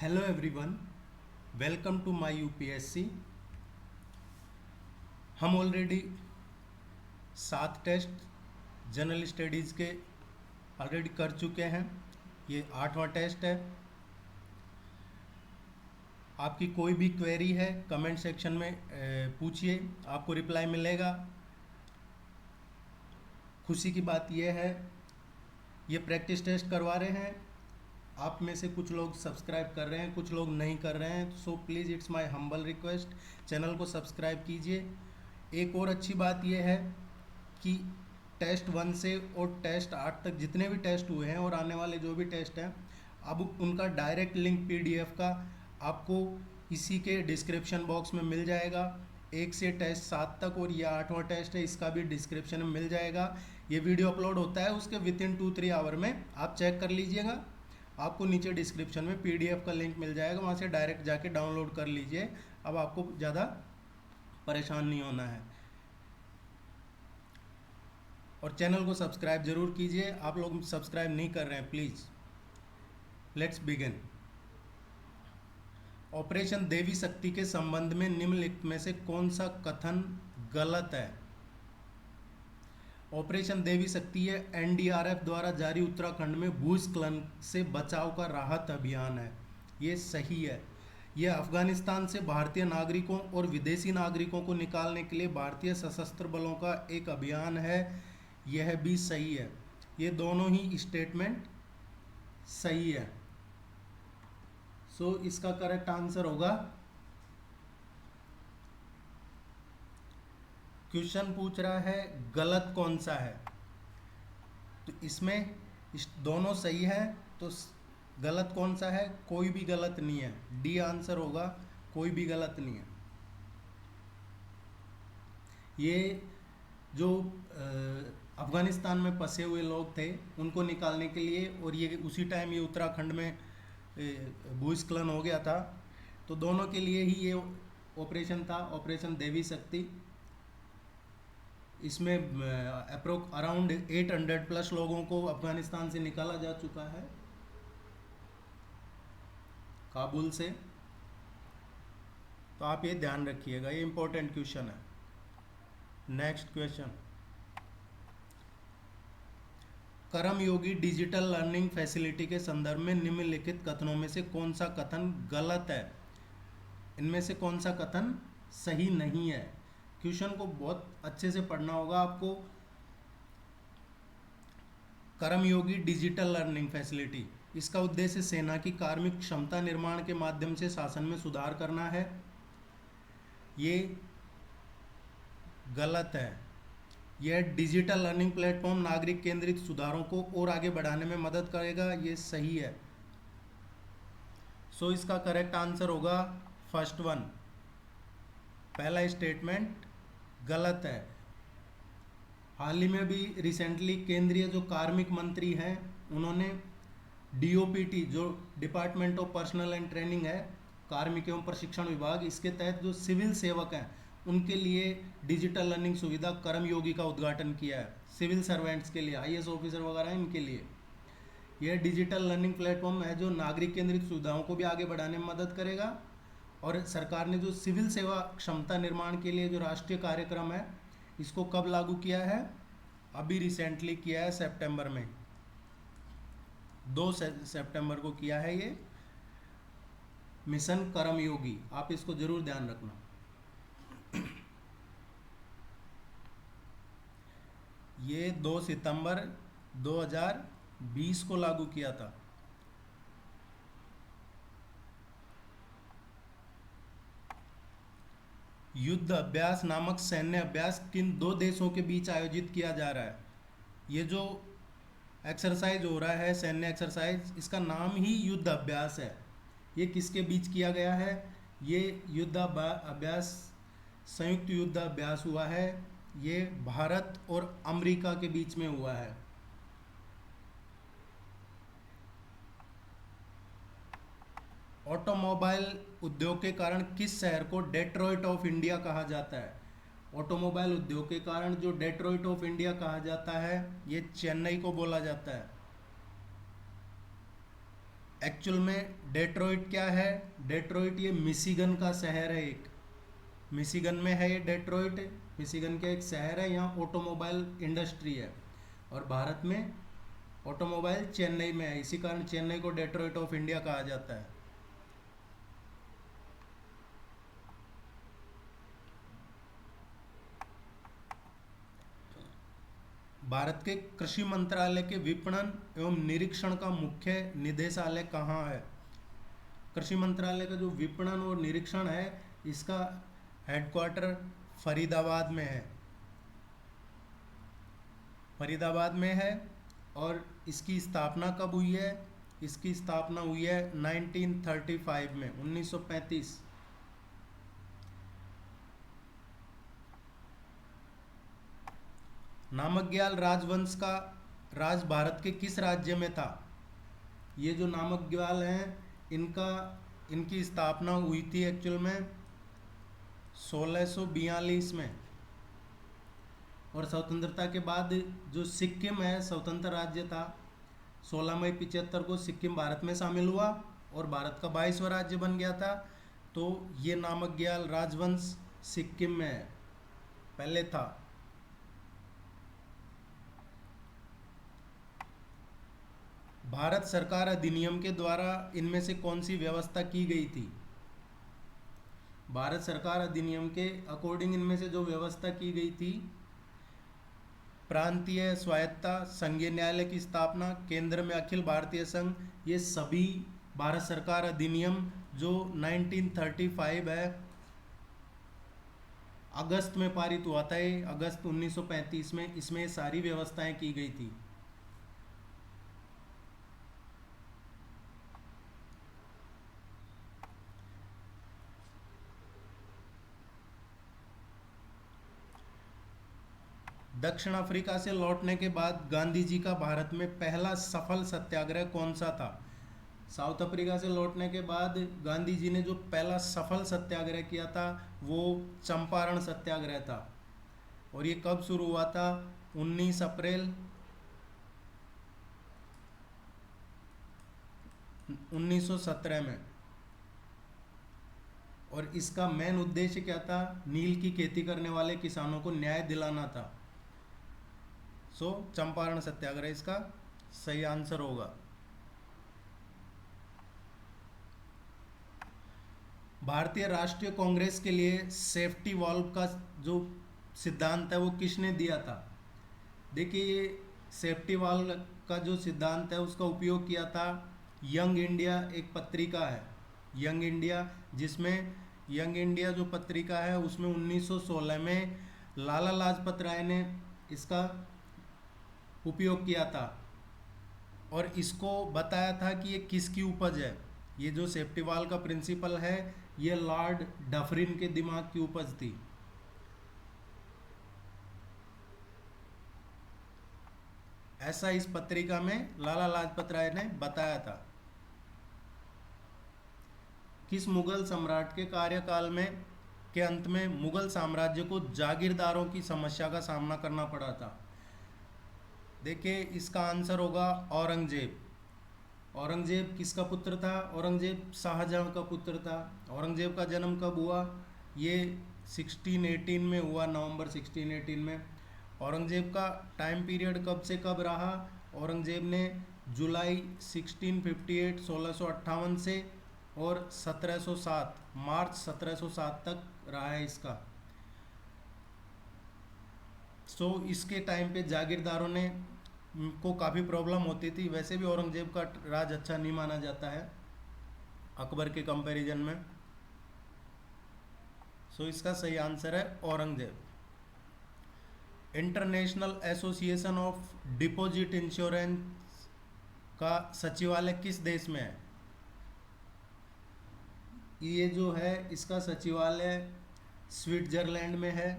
Hello everyone, welcome to my UPSC. हम already 7 test general studies के already कर चुके हैं। ये 8वां टेस्ट है। आपकी कोई भी क्वेरी है कमेंट सेक्शन में पूछिए, आपको रिप्लाई मिलेगा। खुशी की बात यह है, ये प्रैक्टिस टेस्ट करवा रहे हैं। आप में से कुछ लोग सब्सक्राइब कर रहे हैं, कुछ लोग नहीं कर रहे हैं। So please it's my humble request, channel को सब्सक्राइब कीजिए। एक और अच्छी बात यह है कि टेस्ट 1 से और टेस्ट 8 तक जितने भी टेस्ट हुए हैं और आने वाले जो भी टेस्ट हैं, अब उनका डायरेक्ट लिंक पीडीएफ का आपको इसी के डिस्क्रिप्शन बॉक्स में मिल जाएगा। 1 से टेस्ट 7 तक और ये 8वां टेस्ट है, इसका भी डिस्क्रिप्शन में मिल जाएगा। ये वीडियो अपलोड होता है उसके विथिन 2-3 आवर में, आप चेक कर लीजिएगा। आपको नीचे डिस्क्रिप्शन में पीडीएफ का लिंक मिल जाएगा, वहाँ से डायरेक्ट जाके डाउनलोड कर लीजिए। अब आपको ज़्यादा परेशान नहीं होना है। और चैनल को सब्सक्राइब जरूर कीजिए, आप लोग सब्सक्राइब नहीं कर रहे हैं प्लीज़। Let's begin. ऑपरेशन देवी शक्ति के संबंध में निम्नलिखित में से कौन सा कथन गलत है? ऑपरेशन देवी शक्ति ये एनडीआरएफ द्वारा जारी उत्तराखंड में भूस्खलन से बचाव का राहत अभियान है, ये सही है। यह अफगानिस्तान से भारतीय नागरिकों और विदेशी नागरिकों को निकालने के लिए भारतीय सशस्त्र बलों का एक अभियान है, यह भी सही है। ये दोनों ही स्टेटमेंट सही है। सो इसका करेक्ट आंसर होगा, क्वेश्चन पूछ रहा है गलत कौन सा है, तो इसमें दोनों सही है, तो गलत कौन सा है? कोई भी गलत नहीं है, डी आंसर होगा, कोई भी गलत नहीं है। ये जो अफगानिस्तान में फंसे हुए लोग थे उनको निकालने के लिए, और ये उसी टाइम ये उत्तराखंड में भूस्खलन हो गया था, तो दोनों के लिए ही ये ऑपरेशन था, ऑपरेशन देवी शक्ति। इसमें अराउंड 800 प्लस लोगों को अफगानिस्तान से निकाला जा चुका है, काबुल से। तो आप ये ध्यान रखिएगा, ये इंपॉर्टेंट क्वेश्चन है। नेक्स्ट क्वेश्चन, कर्मयोगी डिजिटल लर्निंग फैसिलिटी के संदर्भ में निम्नलिखित कथनों में से कौन सा कथन गलत है? इनमें से कौन सा कथन सही नहीं है? क्वेश्चन को बहुत अच्छे से पढ़ना होगा आपको। कर्मयोगी डिजिटल लर्निंग फैसिलिटी, इसका उद्देश्य सेना की कार्मिक क्षमता निर्माण के माध्यम से शासन में सुधार करना है, ये गलत है। यह डिजिटल लर्निंग प्लेटफॉर्म नागरिक केंद्रित सुधारों को और आगे बढ़ाने में मदद करेगा, ये सही है। सो इसका करेक्ट आंसर होगा फर्स्ट वन, पहला स्टेटमेंट गलत है। हाल ही में भी रिसेंटली केंद्रीय जो कार्मिक मंत्री हैं, उन्होंने डीओपीटी, जो department of personal and training है, कार्मिक एवं प्रशिक्षण विभाग, इसके तहत जो सिविल सेवक हैं उनके लिए डिजिटल लर्निंग सुविधा कर्मयोगी का उद्घाटन किया है। सिविल सर्वेंट्स के लिए, आईएएस ऑफिसर वगैरह, इनके लिए यह डिजिटल लर्निंग प्लेटफॉर्म है जो नागरिक केंद्रित सुविधाओं को भी आगे बढ़ाने में मदद करेगा। और सरकार ने जो सिविल सेवा क्षमता निर्माण के लिए जो राष्ट्रीय कार्यक्रम है, इसको कब लागू किया है? अभी रिसेंटली किया है, सितंबर में, 2 सितंबर को किया है ये मिशन कर्मयोगी। आप इसको जरूर ध्यान रखना। ये 2 सितंबर 2020 को लागू किया था। युद्ध अभ्यास नामक सैन्य अभ्यास किन 2 देशों के बीच आयोजित किया जा रहा है? ये जो एक्सरसाइज हो रहा है, सैन्य एक्सरसाइज, इसका नाम ही युद्ध अभ्यास है। ये किसके बीच किया गया है? ये युद्ध अभ्यास संयुक्त युद्ध अभ्यास हुआ है, ये भारत और अमेरिका के बीच में हुआ है। ऑटोमोबाइल उद्योग के कारण किस शहर को डेट्रॉइट ऑफ इंडिया कहा जाता है? ऑटोमोबाइल उद्योग के कारण जो डेट्रॉइट ऑफ इंडिया कहा जाता है, ये चेन्नई को बोला जाता है। एक्चुअल में डेट्रॉइट क्या है? डेट्रॉइट ये मिशिगन का शहर है एक। मिशिगन में है ये डेट्रॉइट। मिशिगन का एक शहर है, यहाँ ऑटोमोबाइल इंडस्ट्री है। और भारत में ऑटोमोबाइल चेन्नई में है, इसी कारण चेन्नई को डेट्रॉइट ऑफ इंडिया कहा जाता है। भारत के कृषि मंत्रालय के विपणन एवं निरीक्षण का मुख्य निदेशालय कहाँ है? कृषि मंत्रालय का जो विपणन और निरीक्षण है, इसका हेडक्वार्टर फरीदाबाद में है। फरीदाबाद में है। और इसकी स्थापना कब हुई है? इसकी स्थापना हुई है 1935 में, 1935। नामग्याल राजवंश का राज भारत के किस राज्य में था? ये जो नामग्याल हैं, इनकी स्थापना हुई थी एक्चुअल में 1642 में। और स्वतंत्रता के बाद जो सिक्किम है स्वतंत्र राज्य था। 16 मई 75 को सिक्किम भारत में शामिल हुआ और भारत का 22वां राज्य बन गया था। तो ये नामग्याल राजवंश सिक्किम में है, पहले था। भारत सरकार अधिनियम के द्वारा इनमें से कौन सी व्यवस्था की गई थी? भारत सरकार अधिनियम के अकॉर्डिंग इनमें से जो व्यवस्था की गई थी, प्रांतीय स्वायत्तता, संघीय न्यायालय की स्थापना, केंद्र में अखिल भारतीय संघ, ये सभी भारत सरकार अधिनियम जो 1935 है, अगस्त में पारित हुआ था। ये अगस्त 1935 में इसमें सारी व्यवस्थाएं की गई थी। दक्षिण अफ्रीका से लौटने के बाद गांधी जी का भारत में पहला सफल सत्याग्रह कौन सा था? साउथ अफ्रीका से लौटने के बाद गांधी जी ने जो पहला सफल सत्याग्रह किया था वो चंपारण सत्याग्रह था। और ये कब शुरू हुआ था? 19 अप्रैल 1917 में। और इसका मेन उद्देश्य क्या था? नील की खेती करने वाले किसानों को न्याय दिलाना था। सो चंपारण सत्याग्रह इसका सही आंसर होगा। भारतीय राष्ट्रीय कांग्रेस के लिए सेफ्टी वॉल्व का जो सिद्धांत है वो किसने दिया था? देखिए, ये सेफ्टी वॉल्व का जो सिद्धांत है उसका उपयोग किया था यंग इंडिया, एक पत्रिका है यंग इंडिया, जिसमें यंग इंडिया जो पत्रिका है उसमें 1916 में लाला लाजपत राय ने इसका उपयोग किया था। और इसको बताया था कि ये किसकी उपज है। ये जो सेफ्टी वॉल्व का प्रिंसिपल है, ये लॉर्ड डफरिन के दिमाग की उपज थी। ऐसा इस पत्रिका में लाला लाजपत राय ने बताया था। किस मुगल सम्राट के कार्यकाल में के अंत में मुगल साम्राज्य को जागीरदारों की समस्या का सामना करना पड़ा था? देखिए, इसका आंसर होगा औरंगजेब। औरंगजेब किसका पुत्र था? औरंगजेब शाहजहां का पुत्र था। औरंगजेब का जन्म कब हुआ? ये 1618 में हुआ, नवंबर 1618 में। औरंगजेब का टाइम पीरियड कब से कब रहा? औरंगजेब ने जुलाई 1658 1658 से और 1707 मार्च 1707 तक रहा है इसका। इसके टाइम पे जागीरदारों ने को काफ़ी प्रॉब्लम होती थी। वैसे भी औरंगजेब का राज अच्छा नहीं माना जाता है अकबर के कंपैरिजन में। इसका सही आंसर है Aurangzeb. International association of deposit insurance का सचिवालय किस देश में है? ये जो है इसका सचिवालय स्विट्जरलैंड में है।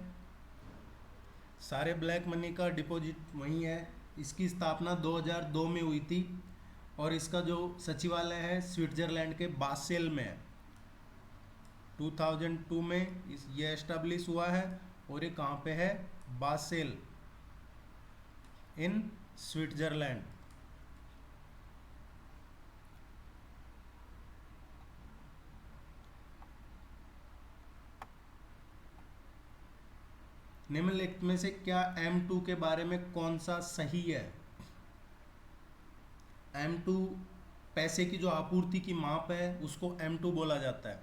सारे ब्लैक मनी का डिपॉजिट वहीं है। इसकी स्थापना 2002 में हुई थी और इसका जो सचिवालय है स्विट्जरलैंड के बासेल में है। 2002 में ये एस्टेब्लिश हुआ है और ये कहाँ पे है? Basel in Switzerland. निम्नलिखित में से क्या M2 के बारे में कौन सा सही है? M2 पैसे की जो आपूर्ति की माप है उसको M2 बोला जाता है।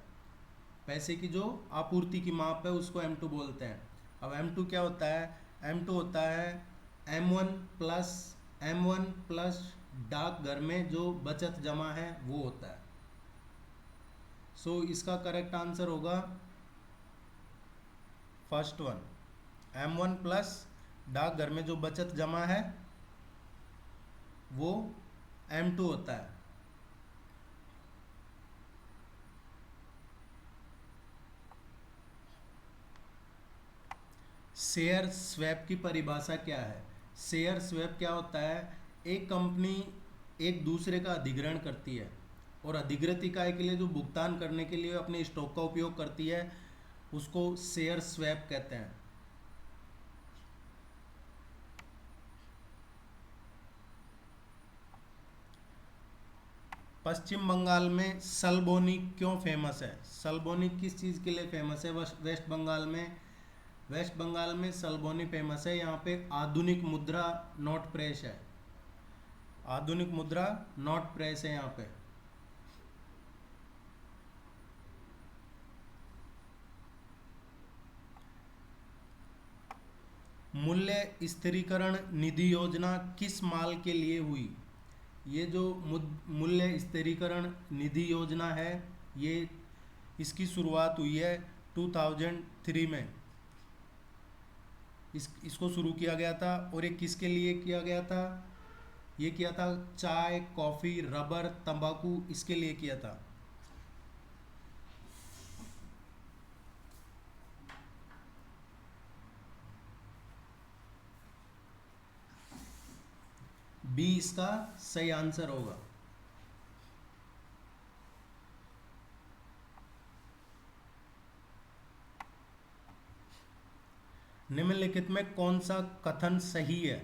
पैसे की जो आपूर्ति की माप है उसको M2 बोलते हैं। अब M2 क्या होता है? M2 होता है M1 प्लस डाकघर में जो बचत जमा है वो होता है। सो इसका करेक्ट आंसर होगा फर्स्ट वन। M1 प्लस डाकघर में जो बचत जमा है वो M2 होता है। शेयर स्वैप की परिभाषा क्या है? शेयर स्वैप क्या होता है? एक कंपनी एक दूसरे का अधिग्रहण करती है और अधिग्रहित इकाई के लिए जो भुगतान करने के लिए अपने स्टॉक का उपयोग करती है उसको शेयर स्वैप कहते हैं। पश्चिम बंगाल में सलबोनी क्यों फेमस है? सलबोनी किस चीज़ के लिए फेमस है? वेस्ट बंगाल में सलबोनी फेमस है। यहाँ पे आधुनिक मुद्रा नोट प्रेस है। आधुनिक मुद्रा नोट प्रेस है यहाँ पे। मूल्य स्थिरीकरण निधि योजना किस माल के लिए हुई? ये जो मूल्य स्थिरीकरण निधि योजना है ये इसकी शुरुआत हुई है 2003 में। इसको शुरू किया गया था और ये किसके लिए किया गया था? ये किया था चाय, कॉफ़ी, रबर, तंबाकू, इसके लिए किया था। बी इसका सही आंसर होगा। निम्नलिखित में कौन सा कथन सही है?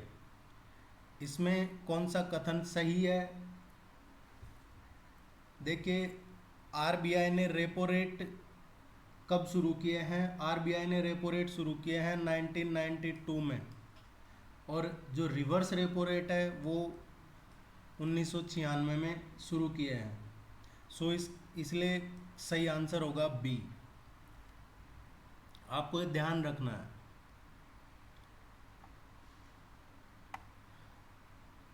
इसमें कौन सा कथन सही है? देखिए, आरबीआई ने रेपो रेट कब शुरू किए हैं? आरबीआई ने रेपो रेट शुरू किए हैं 1992 में और जो रिवर्स रेपो रेट है वो 1996 में शुरू किए हैं। सो इसलिए सही आंसर होगा बी। आपको ये ध्यान रखना है।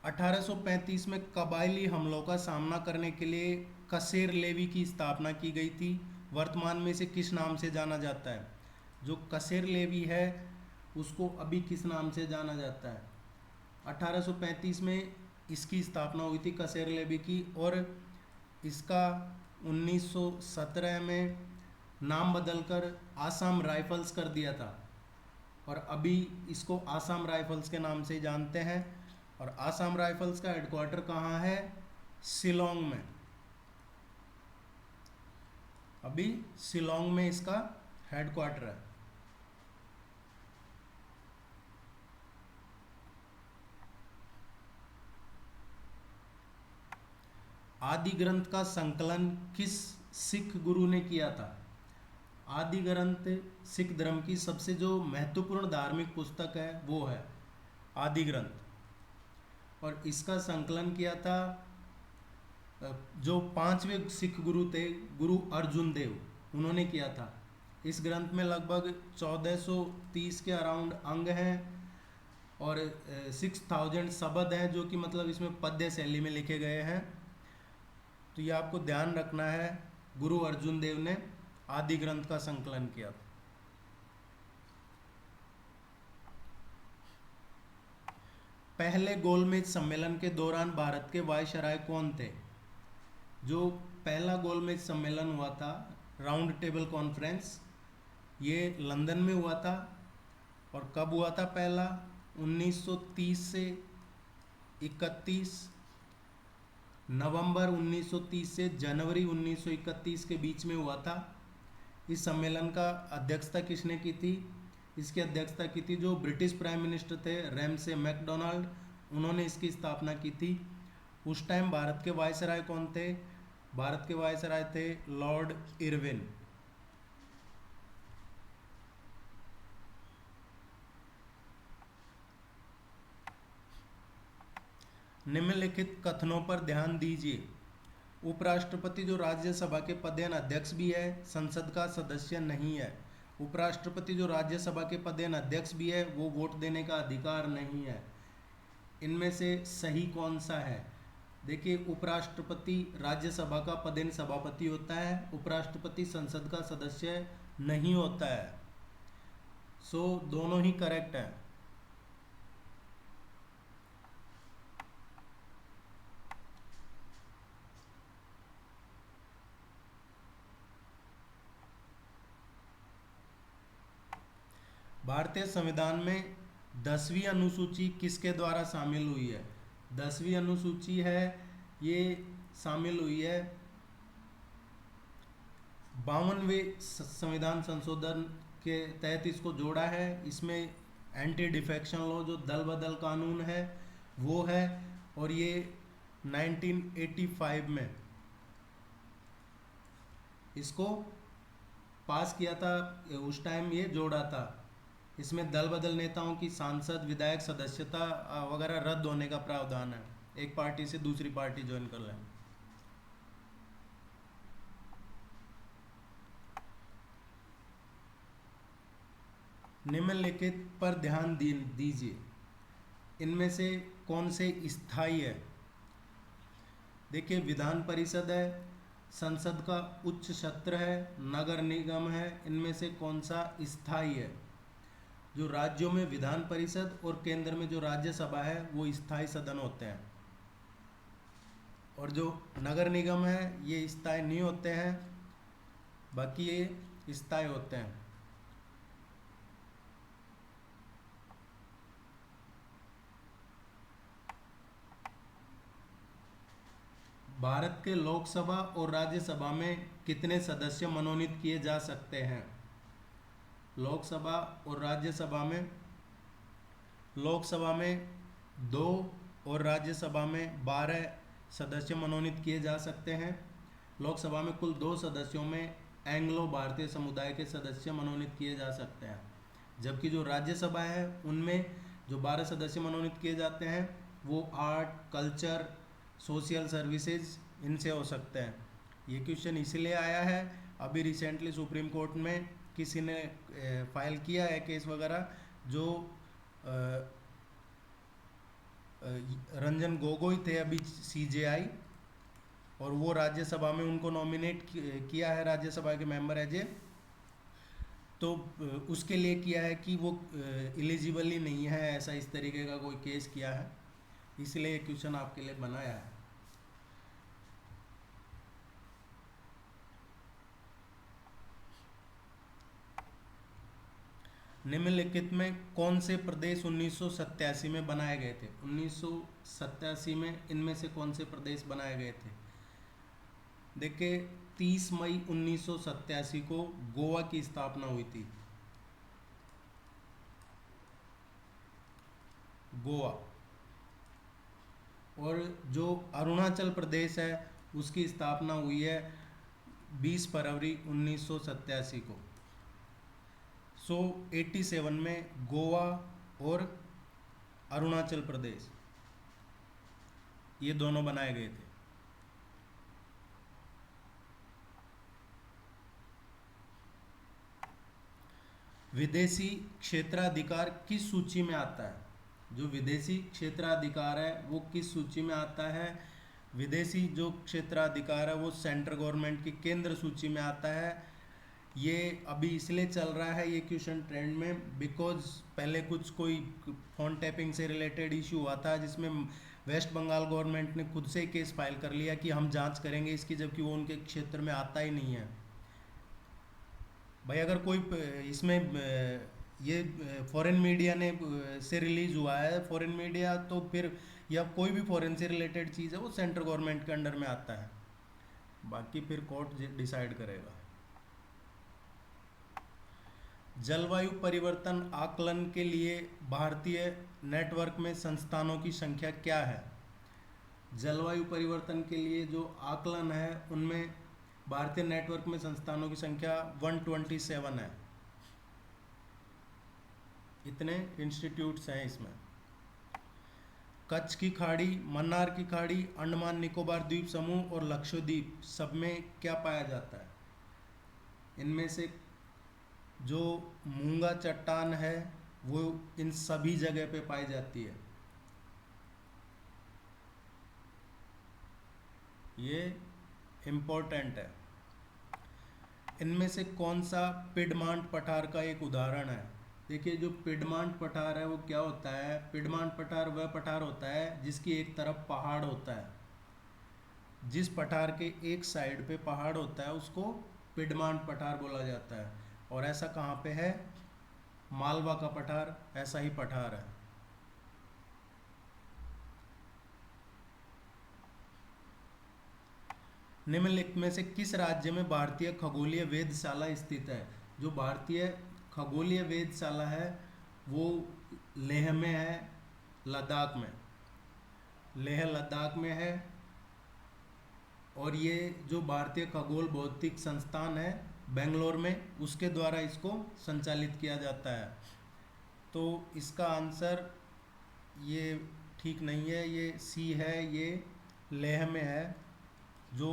1835 में कबायली हमलों का सामना करने के लिए कसेर लेवी की स्थापना की गई थी। वर्तमान में इसे किस नाम से जाना जाता है? जो कसेर लेवी है उसको अभी किस नाम से जाना जाता है? 1835 में इसकी स्थापना हुई थी कसेर लेवी की और इसका 1917 में नाम बदलकर आसाम राइफल्स कर दिया था और अभी इसको आसाम राइफल्स के नाम से जानते हैं। और आसाम राइफल्स का हेडक्वार्टर कहाँ है? शिलोंग में। अभी शिलोंग में इसका हेडक्वार्टर है। आदि ग्रंथ का संकलन किस सिख गुरु ने किया था? आदि ग्रंथ सिख धर्म की सबसे जो महत्वपूर्ण धार्मिक पुस्तक है वो है आदि ग्रंथ और इसका संकलन किया था जो 5वें सिख गुरु थे गुरु अर्जुन देव, उन्होंने किया था। इस ग्रंथ में लगभग 1430 के अराउंड अंग हैं और 6000 शब्द हैं जो कि मतलब इसमें पद्य शैली में लिखे गए हैं। तो ये आपको ध्यान रखना है, गुरु अर्जुन देव ने आदि ग्रंथ का संकलन किया। पहले गोलमेज सम्मेलन के दौरान भारत के वायसराय कौन थे? जो पहला गोलमेज सम्मेलन हुआ था, राउंड टेबल कॉन्फ्रेंस, ये लंदन में हुआ था और कब हुआ था? पहला 1930 से 31 नवंबर 1930 से जनवरी 1931 के बीच में हुआ था। इस सम्मेलन का अध्यक्षता किसने की थी? इसकी अध्यक्षता की थी जो ब्रिटिश प्राइम मिनिस्टर थे रैमसे मैकडोनाल्ड, उन्होंने इसकी स्थापना की थी। उस टाइम भारत के वायसराय कौन थे? भारत के वायसराय थे लॉर्ड इरविन। निम्नलिखित कथनों पर ध्यान दीजिए। उपराष्ट्रपति जो राज्यसभा के पदेन अध्यक्ष भी है, संसद का सदस्य नहीं है। उपराष्ट्रपति जो राज्यसभा के पदेन अध्यक्ष भी है, वो वोट देने का अधिकार नहीं है। इनमें से सही कौन सा है? देखिए, उपराष्ट्रपति राज्यसभा का पदेन सभापति होता है, उपराष्ट्रपति संसद का सदस्य नहीं होता है। सो दोनों ही करेक्ट है। भारतीय संविधान में 10वीं अनुसूची किसके द्वारा शामिल हुई है? 10वीं अनुसूची है, ये शामिल हुई है 52वें संविधान संशोधन के तहत इसको जोड़ा है। इसमें एंटी डिफेक्शन लॉ जो दल बदल कानून है वो है, और ये 1985 में इसको पास किया था, उस टाइम ये जोड़ा था। इसमें दल बदल नेताओं की सांसद विधायक सदस्यता वगैरह रद्द होने का प्रावधान है, एक पार्टी से दूसरी पार्टी ज्वाइन कर लें। निम्नलिखित पर ध्यान दीजिए। इनमें से कौन से स्थायी है? देखिए, विधान परिषद है, संसद का उच्च सत्र है, नगर निगम है, इनमें से कौन सा स्थायी है? जो राज्यों में विधान परिषद और केंद्र में जो राज्यसभा है वो स्थायी सदन होते हैं, और जो नगर निगम है ये स्थायी नहीं होते हैं, बाकी ये स्थायी होते हैं। भारत के लोकसभा और राज्यसभा में कितने सदस्य मनोनीत किए जा सकते हैं? लोकसभा और राज्यसभा में, लोकसभा में 2 और राज्यसभा में 12 सदस्य मनोनीत किए जा सकते हैं। लोकसभा में कुल 2 सदस्यों में एंग्लो भारतीय समुदाय के सदस्य मनोनीत किए जा सकते हैं, जबकि जो राज्यसभा है उनमें जो 12 सदस्य मनोनीत किए जाते हैं वो आर्ट, कल्चर, सोशल सर्विसेज इनसे हो सकते हैं। ये क्वेश्चन इसलिए आया है, अभी रिसेंटली सुप्रीम कोर्ट में किसी ने फाइल किया है केस वगैरह, जो रंजन गोगोई थे अभी CJI, और वो राज्यसभा में उनको नॉमिनेट किया है राज्यसभा के मेंबर एज ए, तो उसके लिए किया है कि वो एलिजिबल ही नहीं है, ऐसा इस तरीके का कोई केस किया है, इसलिए क्वेश्चन आपके लिए बनाया है। निम्नलिखित में कौन से प्रदेश 1987 में बनाए गए थे? 1987 में इनमें से कौन से प्रदेश बनाए गए थे? देखिए, 30 मई 1987 को गोवा की स्थापना हुई थी। गोवा। और जो अरुणाचल प्रदेश है उसकी स्थापना हुई है 20 फरवरी 1987 को। 87 में गोवा और अरुणाचल प्रदेश ये दोनों बनाए गए थे। विदेशी क्षेत्राधिकार किस सूची में आता है? जो विदेशी क्षेत्राधिकार है वो किस सूची में आता है? विदेशी जो क्षेत्राधिकार है वो सेंट्रल गवर्नमेंट की केंद्र सूची में आता है। ये अभी इसलिए चल रहा है ये क्वेश्चन ट्रेंड में, बिकॉज पहले कुछ कोई फोन टैपिंग से रिलेटेड इशू हुआ था जिसमें वेस्ट बंगाल गवर्नमेंट ने खुद से केस फाइल कर लिया कि हम जांच करेंगे इसकी, जबकि वो उनके क्षेत्र में आता ही नहीं है। भाई अगर कोई इसमें ये फॉरेन मीडिया ने से रिलीज हुआ है, फॉरेन मीडिया, तो फिर या कोई भी फॉरेन से रिलेटेड चीज़ है वो सेंट्रल गवर्नमेंट के अंडर में आता है, बाकी फिर कोर्ट डिसाइड करेगा। जलवायु परिवर्तन आकलन के लिए भारतीय नेटवर्क में संस्थानों की संख्या क्या है? जलवायु परिवर्तन के लिए जो आकलन है उनमें भारतीय नेटवर्क में संस्थानों की संख्या 127 है। इतने इंस्टीट्यूट्स हैं इसमें। कच्छ की खाड़ी, मन्नार की खाड़ी, अंडमान निकोबार द्वीप समूह और लक्षद्वीप सब में क्या पाया जाता है? इनमें से जो मूंगा चट्टान है वो इन सभी जगह पे पाई जाती है। ये इम्पोर्टेंट है। इनमें से कौन सा पिडमांट पठार का एक उदाहरण है? देखिए, जो पिडमांट पठार है वो क्या होता है? पिडमांट पठार वह पठार होता है जिसकी एक तरफ पहाड़ होता है। जिस पठार के एक साइड पे पहाड़ होता है उसको पिडमांट पठार बोला जाता है। और ऐसा कहाँ पे है? मालवा का पठार ऐसा ही पठार है। निम्नलिखित में से किस राज्य में भारतीय खगोलीय वेधशाला स्थित है? जो भारतीय खगोलीय वेधशाला है वो लेह में है, लद्दाख में। लेह लद्दाख में है। और ये जो भारतीय खगोल भौतिक संस्थान है बेंगलोर में, उसके द्वारा इसको संचालित किया जाता है। तो इसका आंसर ये ठीक नहीं है, ये सी है, ये लेह में है। जो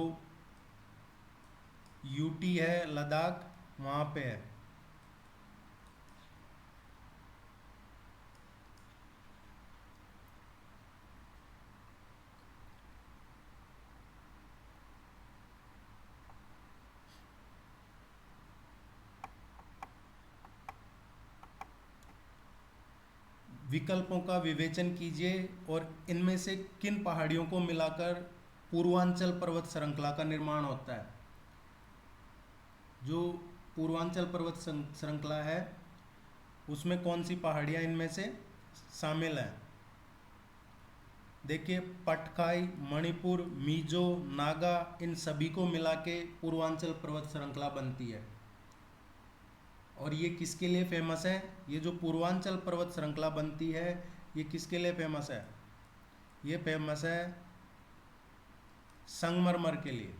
यूटी है लद्दाख, वहाँ पे है। विकल्पों का विवेचन कीजिए और इनमें से किन पहाड़ियों को मिलाकर पूर्वांचल पर्वत श्रृंखला का निर्माण होता है? जो पूर्वांचल पर्वत श्रृंखला है उसमें कौन सी पहाड़ियाँ इनमें से शामिल हैं? देखिए, पटकाई, मणिपुर, मिजो, नागा, इन सभी को मिला के पूर्वांचल पर्वत श्रृंखला बनती है। और ये किसके लिए फेमस है? ये जो पूर्वांचल पर्वत श्रृंखला बनती है ये किसके लिए फेमस है? ये फेमस है संगमरमर के लिए।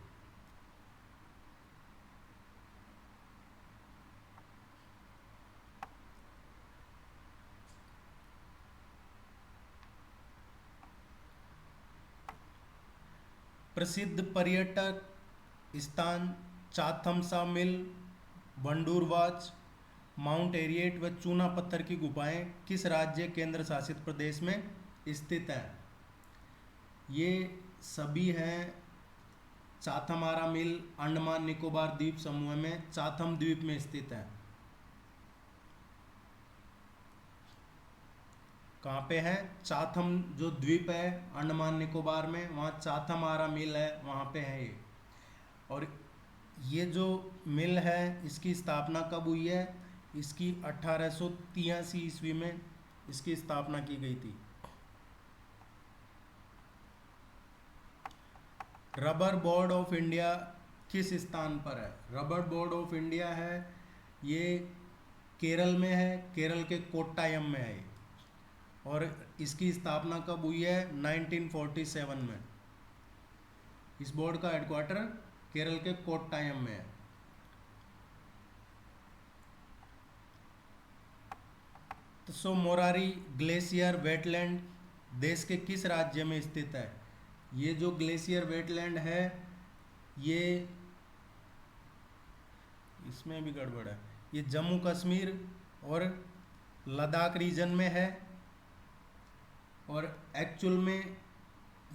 प्रसिद्ध पर्यटक स्थान चाथमसा मिल, बंडूरवाच, माउंट एरियट व चूना पत्थर की गुफाएं किस राज्य केंद्र शासित प्रदेश में स्थित हैं? ये सभी हैं चाथमारा मिल, अंडमान निकोबार द्वीप समूह में चाथम द्वीप में स्थित है। कहाँ पे है? चाथम जो द्वीप है अंडमान निकोबार में, वहाँ चाथमारा मिल है, वहाँ पे है ये। और ये जो मिल है इसकी स्थापना कब हुई है? इसकी 1883 ईस्वी में इसकी स्थापना की गई थी। रबर बोर्ड ऑफ इंडिया किस स्थान पर है? रबर बोर्ड ऑफ इंडिया है ये केरल में है, केरल के कोट्टायम में है ये। और इसकी स्थापना कब हुई है? 1947 में। इस बोर्ड का हेडक्वार्टर केरल के कोट्टायम में है। तो मोरारी ग्लेशियर वेटलैंड देश के किस राज्य में स्थित है? ये जो ग्लेशियर वेटलैंड है ये इसमें भी गड़बड़ है, ये जम्मू कश्मीर और लद्दाख रीजन में है। और एक्चुअल में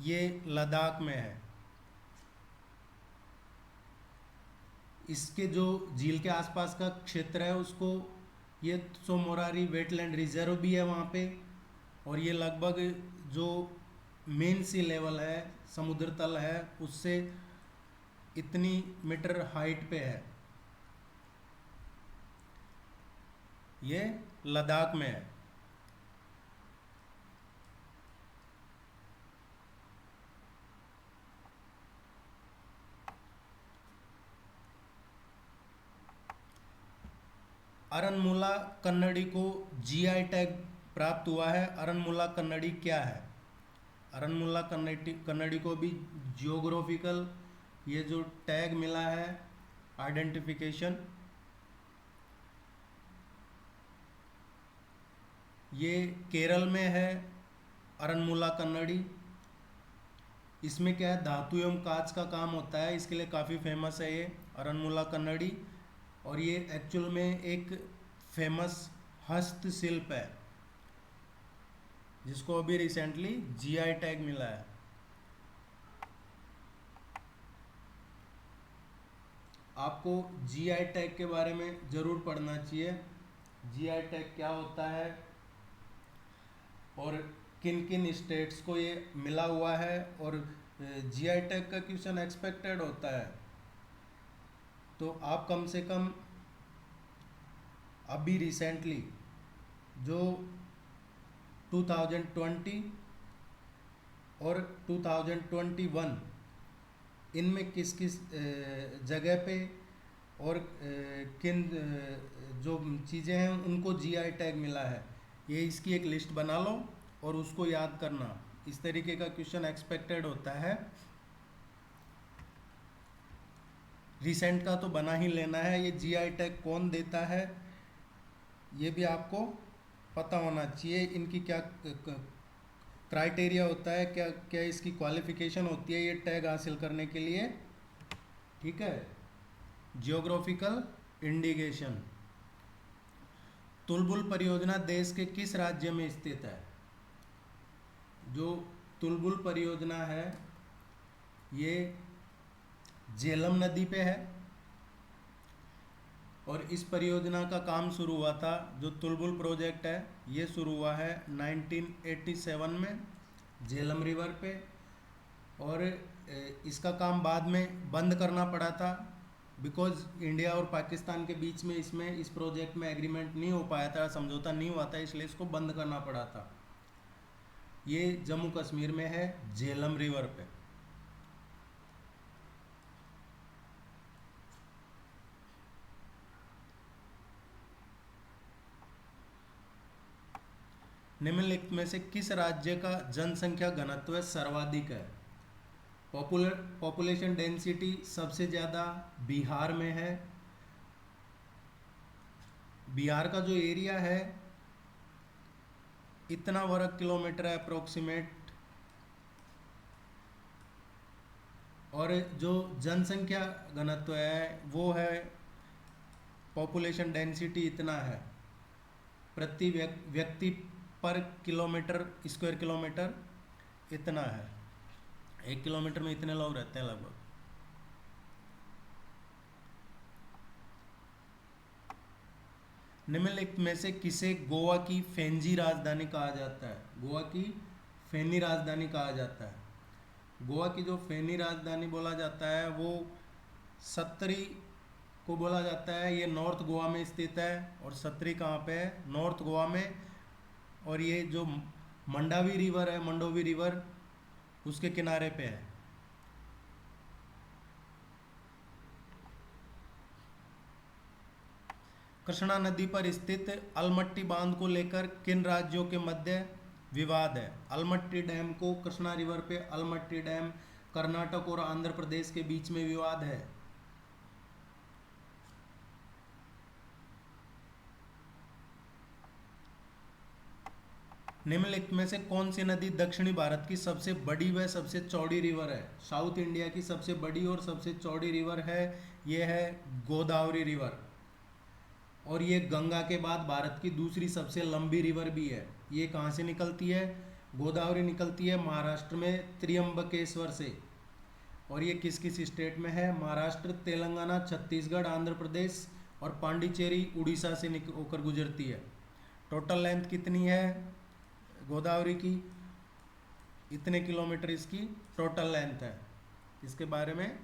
ये लद्दाख में है। इसके जो झील के आसपास का क्षेत्र है उसको ये सोमोरारी वेटलैंड रिजर्व भी है वहाँ पे। और ये लगभग जो मेन सी लेवल है, समुद्र तल है, उससे इतनी मीटर हाइट पे है। ये लद्दाख में है। अरनमुला कन्नड़ी को जीआई टैग प्राप्त हुआ है। अरनमुला कन्नड़ी क्या है? अरनमुला कन्नड़ी को भी जियोग्राफिकल ये जो टैग मिला है, आइडेंटिफिकेशन, ये केरल में है, अरनमुला कन्नड़ी। इसमें क्या है, धातु एवं कांच का काम होता है, इसके लिए काफ़ी फेमस है ये अरनमुला कन्नड़ी। और ये एक्चुअल में एक फेमस हस्तशिल्प है जिसको अभी रिसेंटली जीआई टैग मिला है। आपको जीआई टैग के बारे में ज़रूर पढ़ना चाहिए, जीआई टैग क्या होता है और किन किन स्टेट्स को ये मिला हुआ है। और जीआई टैग का क्वेश्चन एक्सपेक्टेड होता है, तो आप कम से कम अभी रिसेंटली जो 2020 और 2021 इनमें किस किस जगह पे और किन जो चीज़ें हैं उनको जीआई टैग मिला है, ये इसकी एक लिस्ट बना लो और उसको याद करना। इस तरीके का क्वेश्चन एक्सपेक्टेड होता है। रिसेंट का तो बना ही लेना है। ये जीआई टैग कौन देता है ये भी आपको पता होना चाहिए। इनकी क्या क्राइटेरिया होता है, क्या क्या इसकी क्वालिफिकेशन होती है ये टैग हासिल करने के लिए। ठीक है। Geographical indication. तुलबुल परियोजना देश के किस राज्य में स्थित है? जो तुलबुल परियोजना है ये झेलम नदी पे है और इस परियोजना का काम शुरू हुआ था, जो तुलबुल प्रोजेक्ट है ये शुरू हुआ है 1987 में झेलम रिवर पे। और इसका काम बाद में बंद करना पड़ा था बिकॉज इंडिया और पाकिस्तान के बीच में इस प्रोजेक्ट में एग्रीमेंट नहीं हो पाया था, समझौता नहीं हुआ था, इसलिए इसको बंद करना पड़ा था। ये जम्मू कश्मीर में है, झेलम रिवर पे। निम्नलिखित में से किस राज्य का जनसंख्या घनत्व सर्वाधिक है? पॉपुलेशन डेंसिटी सबसे ज़्यादा बिहार में है। बिहार का जो एरिया है इतना वर्ग किलोमीटर है अप्रोक्सीमेट, और जो जनसंख्या घनत्व है वो है, पॉपुलेशन डेंसिटी इतना है प्रति व्यक्ति पर किलोमीटर स्क्वायर किलोमीटर इतना है। 1 किलोमीटर में इतने लोग रहते हैं लगभग। निम्नलिखित में से किसे गोवा की फेंजी राजधानी कहा जाता है? गोवा की फेनी राजधानी कहा जाता है। गोवा की जो फेनी राजधानी बोला जाता है वो सत्तरी को बोला जाता है। ये नॉर्थ गोवा में स्थित है। और सत्तरी कहाँ पे है? नॉर्थ गोवा में। और ये जो मंडावी रिवर है, मंडोवी रिवर, उसके किनारे पे है। कृष्णा नदी पर स्थित अलमट्टी बांध को लेकर किन राज्यों के मध्य विवाद है? अलमट्टी डैम को, कृष्णा रिवर पे अलमट्टी डैम कर्नाटक और आंध्र प्रदेश के बीच में विवाद है। निम्नलिखित में से कौन सी नदी दक्षिणी भारत की सबसे बड़ी व सबसे चौड़ी रिवर है? साउथ इंडिया की सबसे बड़ी और सबसे चौड़ी रिवर है, ये है गोदावरी रिवर। और ये गंगा के बाद भारत की दूसरी सबसे लंबी रिवर भी है। ये कहाँ से निकलती है? गोदावरी निकलती है महाराष्ट्र में त्रियंबकेश्वर से। और ये किस किस स्टेट में है? महाराष्ट्र, तेलंगाना, छत्तीसगढ़, आंध्र प्रदेश और पांडिचेरी उड़ीसा से होकर गुजरती है। टोटल लेंथ कितनी है गोदावरी की? इतने किलोमीटर इसकी टोटल लेंथ है। इसके बारे में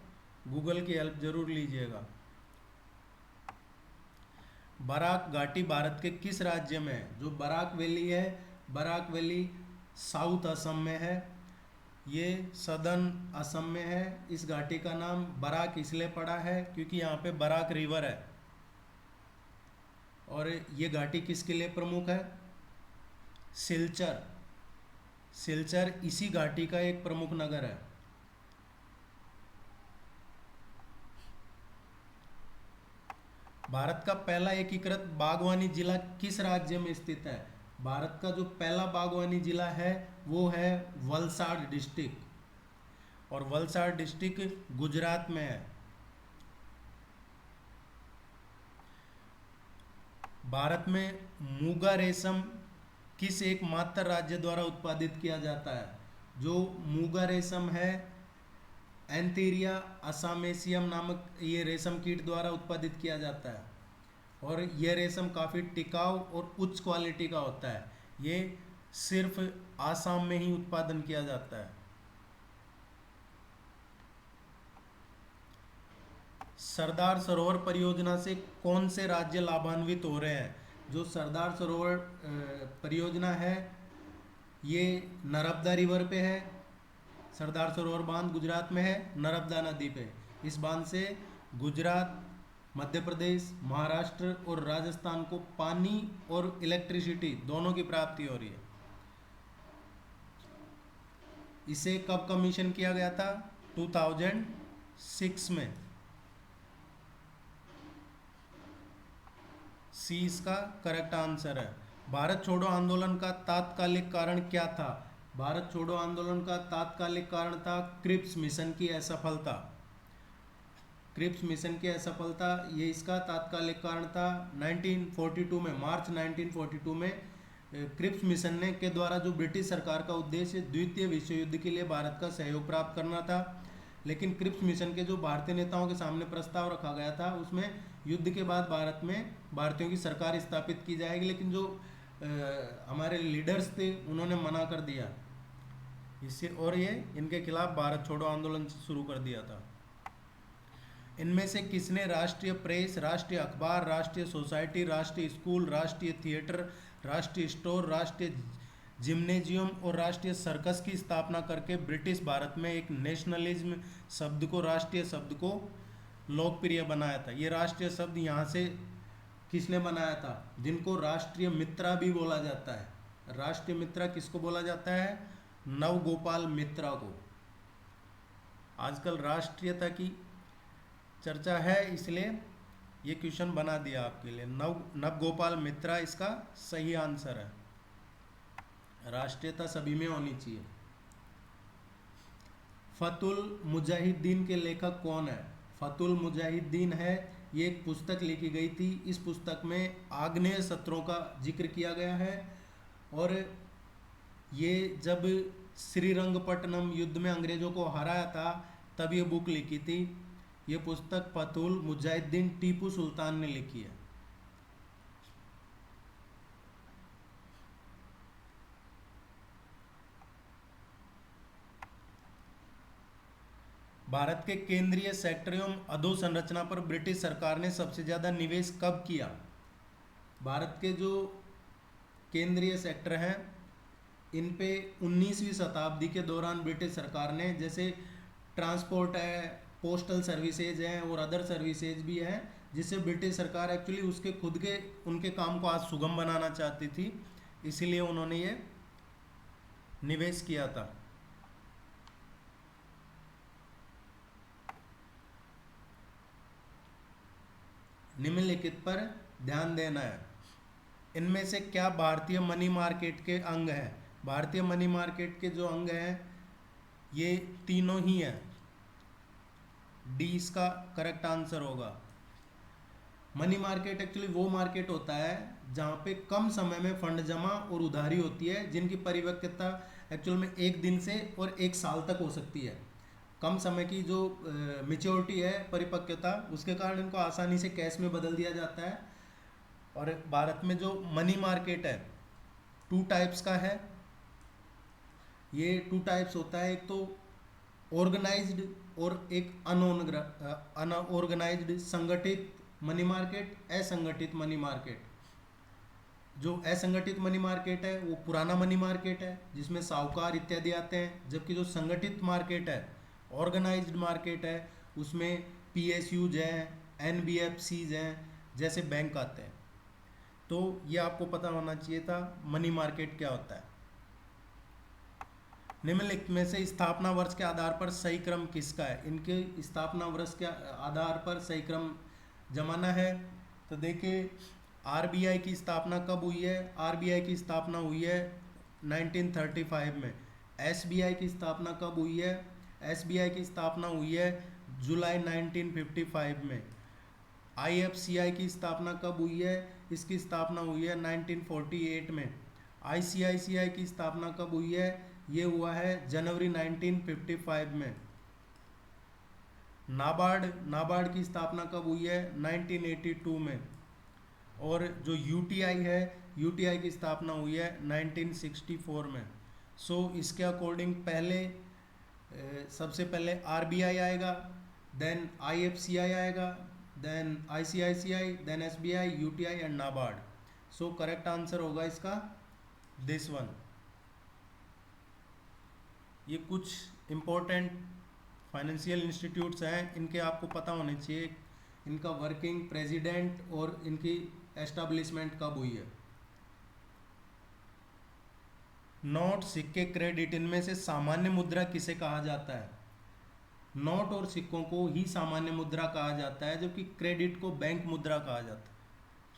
गूगल की हेल्प जरूर लीजिएगा। बराक घाटी भारत के किस राज्य में है? जो बराक वैली है, बराक वैली साउथ असम में है। ये सदर्न असम में है। इस घाटी का नाम बराक इसलिए पड़ा है क्योंकि यहाँ पे बराक रिवर है। और ये घाटी किसके लिए प्रमुख है? सिलचर। सिलचर इसी घाटी का एक प्रमुख नगर है। भारत का पहला एकीकृत बागवानी जिला किस राज्य में स्थित है? भारत का जो पहला बागवानी जिला है वो है वलसाड डिस्ट्रिक्ट, और वलसाड डिस्ट्रिक्ट गुजरात में है। भारत में मूंगा रेशम किस एकमात्र राज्य द्वारा उत्पादित किया जाता है? जो मूंगा रेशम है एंथीरिया असामेसियम नामक ये रेशम कीट द्वारा उत्पादित किया जाता है, और यह रेशम काफ़ी टिकाऊ और उच्च क्वालिटी का होता है। ये सिर्फ आसाम में ही उत्पादन किया जाता है। सरदार सरोवर परियोजना से कौन से राज्य लाभान्वित हो रहे हैं? जो सरदार सरोवर परियोजना है ये नर्मदा रिवर पे है। सरदार सरोवर बांध गुजरात में है, नर्मदा नदी पे। इस बांध से गुजरात, मध्य प्रदेश, महाराष्ट्र और राजस्थान को पानी और इलेक्ट्रिसिटी दोनों की प्राप्ति हो रही है। इसे कब कमीशन किया गया था? 2006 में। सी इसका करेक्ट आंसर है। भारत छोड़ो आंदोलन का तात्कालिक कारण क्या था? भारत छोड़ो आंदोलन का तात्कालिक कारण था क्रिप्स मिशन की असफलता। क्रिप्स मिशन की असफलता ये इसका तात्कालिक कारण था। 1942 में, मार्च 1942 में क्रिप्स मिशन ने के द्वारा जो ब्रिटिश सरकार का उद्देश्य द्वितीय विश्व युद्ध के लिए भारत का सहयोग प्राप्त करना था, लेकिन क्रिप्स मिशन के जो भारतीय नेताओं के सामने प्रस्ताव रखा गया था उसमें युद्ध के बाद भारत में भारतीयों की सरकार स्थापित की जाएगी, लेकिन जो हमारे लीडर्स थे उन्होंने मना कर दिया इससे, और ये इनके खिलाफ भारत छोड़ो आंदोलन शुरू कर दिया था। इनमें से किसने राष्ट्रीय प्रेस, राष्ट्रीय अखबार, राष्ट्रीय सोसाइटी, राष्ट्रीय स्कूल, राष्ट्रीय थिएटर, राष्ट्रीय स्टोर, राष्ट्रीय जिम्नेजियम और राष्ट्रीय सर्कस की स्थापना करके ब्रिटिश भारत में एक नेशनलिज्म शब्द को, राष्ट्रीय शब्द को लोकप्रिय बनाया था? ये राष्ट्रीय शब्द यहाँ से किसने बनाया था? जिनको राष्ट्रीय मित्रा भी बोला जाता है। राष्ट्रीय मित्रा किसको बोला जाता है? नवगोपाल मित्रा को। आजकल राष्ट्रीयता की चर्चा है इसलिए ये क्वेश्चन बना दिया आपके लिए। नवगोपाल मित्रा इसका सही आंसर है। राष्ट्रीयता सभी में होनी चाहिए। फतुल मुजाहिद्दीन के लेखक कौन है? फतुल मुजाहिद्दीन है, ये एक पुस्तक लिखी गई थी। इस पुस्तक में आग्नेय शस्त्रों का जिक्र किया गया है, और ये जब श्रीरंगपट्टनम युद्ध में अंग्रेजों को हराया था तब ये बुक लिखी थी। ये पुस्तक फतुल मुजाहिद्दीन टीपू सुल्तान ने लिखी है। भारत के केंद्रीय सेक्टर एवं अधोसंरचना पर ब्रिटिश सरकार ने सबसे ज़्यादा निवेश कब किया? भारत के जो केंद्रीय सेक्टर हैं इन पे 19वीं शताब्दी के दौरान ब्रिटिश सरकार ने, जैसे ट्रांसपोर्ट है, पोस्टल सर्विसेज हैं और अदर सर्विसेज भी हैं, जिससे ब्रिटिश सरकार एक्चुअली उसके खुद के उनके काम को आज सुगम बनाना चाहती थी, इसीलिए उन्होंने ये निवेश किया था। निम्नलिखित पर ध्यान देना है। इनमें से क्या भारतीय मनी मार्केट के अंग हैं? भारतीय मनी मार्केट के जो अंग हैं ये तीनों ही हैं। डी इसका करेक्ट आंसर होगा। मनी मार्केट एक्चुअली वो मार्केट होता है जहाँ पे कम समय में फंड जमा और उधारी होती है, जिनकी परिपक्वता एक्चुअल में 1 दिन से और 1 साल तक हो सकती है। कम समय की जो मेच्योरिटी है, परिपक्वता, उसके कारण इनको आसानी से कैश में बदल दिया जाता है। और भारत में जो मनी मार्केट है 2 टाइप्स का है। ये 2 टाइप्स होता है, एक तो ऑर्गेनाइज्ड और एक अनऑर्गेनाइज्ड। संगठित मनी मार्केट, असंगठित मनी मार्केट। जो असंगठित मनी मार्केट है वो पुराना मनी मार्केट है जिसमें साहूकार इत्यादि आते हैं, जबकि जो संगठित मार्केट है, ऑर्गेनाइज्ड मार्केट है, उसमें पीएसयूज हैं, एनबीएफसीज हैं, जैसे बैंक आते हैं। तो ये आपको पता होना चाहिए था मनी मार्केट क्या होता है। निम्नलिखित में से स्थापना वर्ष के आधार पर सही क्रम किसका है? इनके स्थापना वर्ष के आधार पर सही क्रम जमाना है। तो देखिए आरबीआई की स्थापना कब हुई है? आरबीआई की स्थापना हुई है 1935 में। एसबीआई की स्थापना कब हुई है? एसबीआई की स्थापना हुई है जुलाई 1955 में। आईएफसीआई की स्थापना कब हुई है? इसकी स्थापना हुई है 1948 में। आईसीआईसीआई की स्थापना कब हुई है? ये हुआ है जनवरी 1955 में। नाबार्ड नाबार्ड की स्थापना कब हुई है? 1982 में। और जो यूटीआई है, यूटीआई की स्थापना हुई है 1964 में। सो इसके अकॉर्डिंग पहले सबसे पहले आरबीआई आएगा, देन आईएफसीआई आएगा, then ICICI, then SBI, UTI and NABARD. So correct answer होगा इसका दिस वन। ये कुछ इम्पोर्टेंट फाइनेंशियल इंस्टीट्यूट्स हैं, इनके आपको पता होने चाहिए, इनका वर्किंग प्रेसिडेंट और इनकी एस्टेब्लिशमेंट कब हुई है। नोट, सिक्के, क्रेडिट, इनमें से सामान्य मुद्रा किसे कहा जाता है? नोट और सिक्कों को ही सामान्य मुद्रा कहा जाता है, जबकि क्रेडिट को बैंक मुद्रा कहा जाता है।